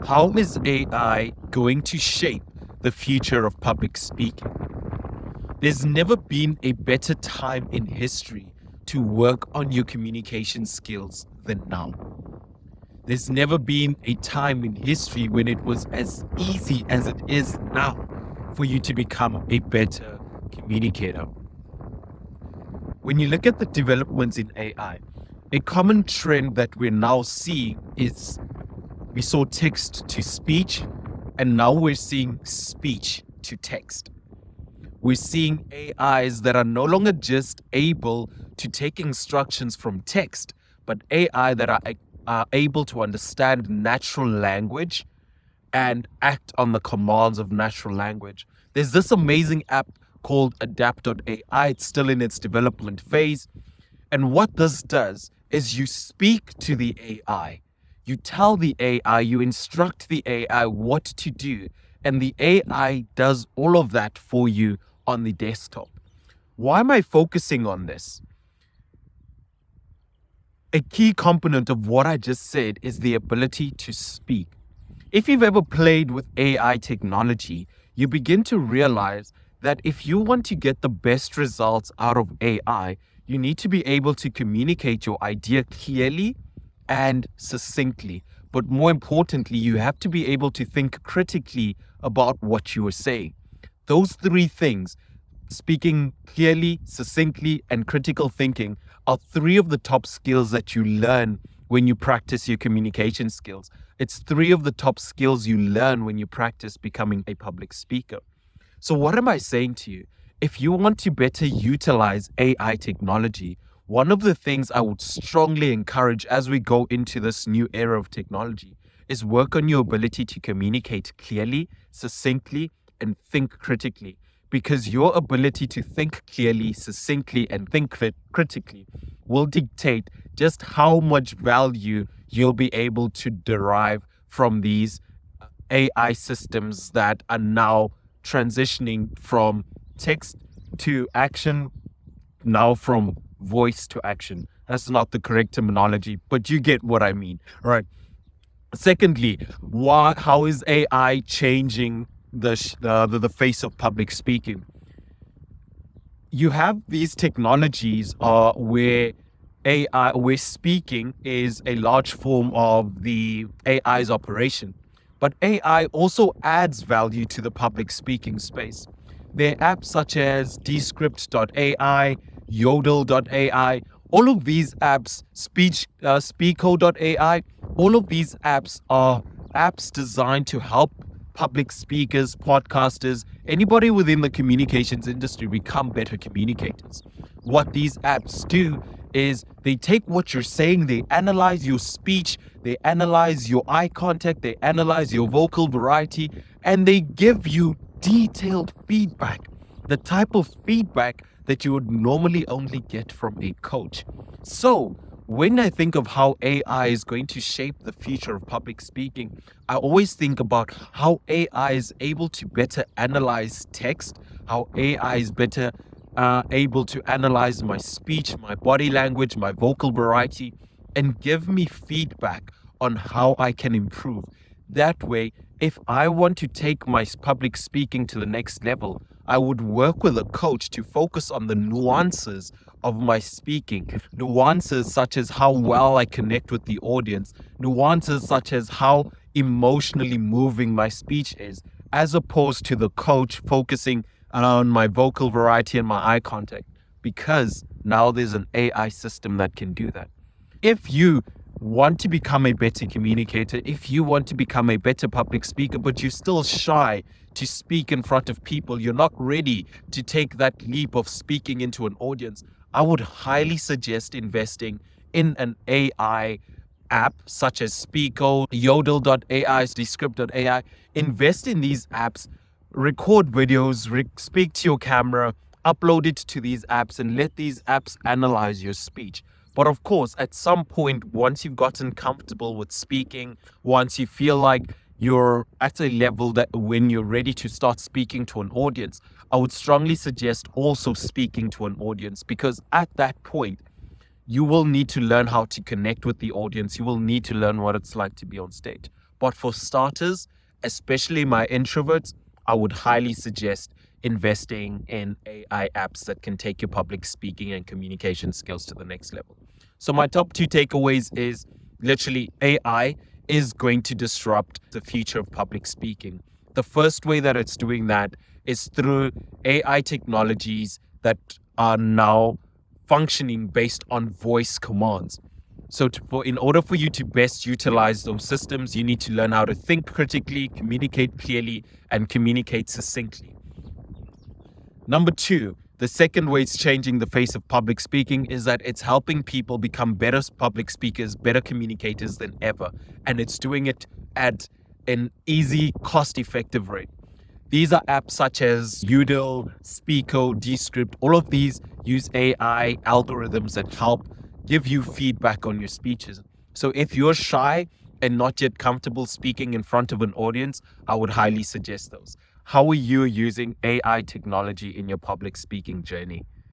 How is AI going to shape the future of public speaking? There's never been a better time in history to work on your communication skills than now. There's never been a time in history when it was as easy as it is now for you to become a better communicator. When you look at the developments in AI, a common trend that we're now seeing is we saw text to speech, and now we're seeing speech to text. We're seeing AIs that are no longer just able to take instructions from text, but AI that are able to understand natural language and act on the commands of natural language. There's this amazing app called Adapt.ai. It's still in its development phase. And what this does is you speak to the AI. You tell the AI, you instruct the AI what to do, and the AI does all of that for you on the desktop. Why am I focusing on this? A key component of what I just said is the ability to speak. If you've ever played with AI technology, you begin to realize that if you want to get the best results out of AI, you need to be able to communicate your idea clearly and succinctly. But more importantly, you have to be able to think critically about what you are saying. Those three things, speaking clearly, succinctly, and critical thinking, are three of the top skills that you learn when you practice your communication skills. It's three of the top skills you learn when you practice becoming a public speaker. So what am I saying to you? If you want to better utilize AI technology, one of the things I would strongly encourage as we go into this new era of technology is work on your ability to communicate clearly, succinctly, and think critically. Because your ability to think clearly, succinctly, and think critically will dictate just how much value you'll be able to derive from these AI systems that are now transitioning from text to action, now from voice to action. That's not the correct terminology, but you get what I mean, right? Secondly, how is AI changing the face of public speaking? You have these technologies where speaking is a large form of the AI's operation, but AI also adds value to the public speaking space. There are apps such as Descript.ai, Yodel.ai, all of these apps, Speeko.ai, all of these apps are apps designed to help public speakers, podcasters, anybody within the communications industry become better communicators. What these apps do is they take what you're saying, they analyze your speech, they analyze your eye contact, they analyze your vocal variety, and they give you detailed feedback, the type of feedback that you would normally only get from a coach. So, when I think of how AI is going to shape the future of public speaking, I always think about how AI is able to better analyze text, how AI is better able to analyze my speech, my body language, my vocal variety, and give me feedback on how I can improve. That way, if I want to take my public speaking to the next level, I would work with a coach to focus on the nuances of my speaking, nuances such as how well I connect with the audience, nuances such as how emotionally moving my speech is, as opposed to the coach focusing on my vocal variety and my eye contact, because now there's an AI system that can do that. If you want to become a better communicator, if you want to become a better public speaker, but you're still shy to speak in front of people, you're not ready to take that leap of speaking into an audience, I would highly suggest investing in an AI app such as Speeko, Yodel.ai, Descript.ai. Invest in these apps, record videos, speak to your camera, upload it to these apps, and let these apps analyze your speech. But of course, at some point, once you've gotten comfortable with speaking, once you feel like you're at a level that when you're ready to start speaking to an audience, I would strongly suggest also speaking to an audience, because at that point, you will need to learn how to connect with the audience. You will need to learn what it's like to be on stage. But for starters, especially my introverts, I would highly suggest investing in AI apps that can take your public speaking and communication skills to the next level. So my top 2 takeaways is literally AI is going to disrupt the future of public speaking. The first way that it's doing that is through AI technologies that are now functioning based on voice commands. So in order for you to best utilize those systems, you need to learn how to think critically, communicate clearly, and communicate succinctly. Number 2, the second way it's changing the face of public speaking is that it's helping people become better public speakers, better communicators than ever. And it's doing it at an easy, cost-effective rate. These are apps such as Yoodli, Speeko, Descript. All of these use AI algorithms that help give you feedback on your speeches. So if you're shy and not yet comfortable speaking in front of an audience, I would highly suggest those. How are you using AI technology in your public speaking journey?